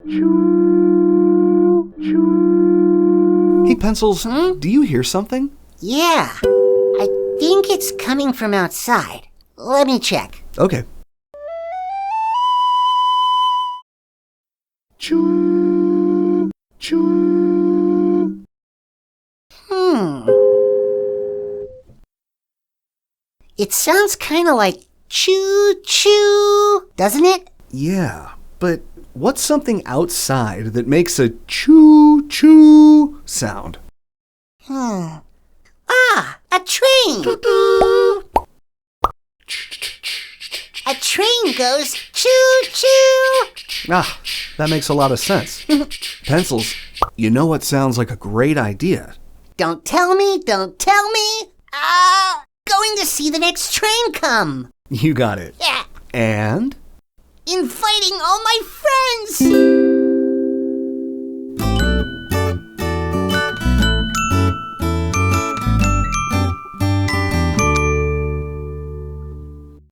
Choo Choo. Hey, Pencils, do you hear something? Yeah, I think it's coming from outside. Let me check. Okay. Choo Choo. It sounds kind of like choo choo, doesn't it? Yeah, but what's something outside that makes a choo choo sound? Ah, a train. A train goes choo choo. Ah, that makes a lot of sense. Pencils, you know what sounds like a great idea? Don't tell me, don't tell me. Going to see the next train come. You got it. Yeah. And? Inviting all my friends.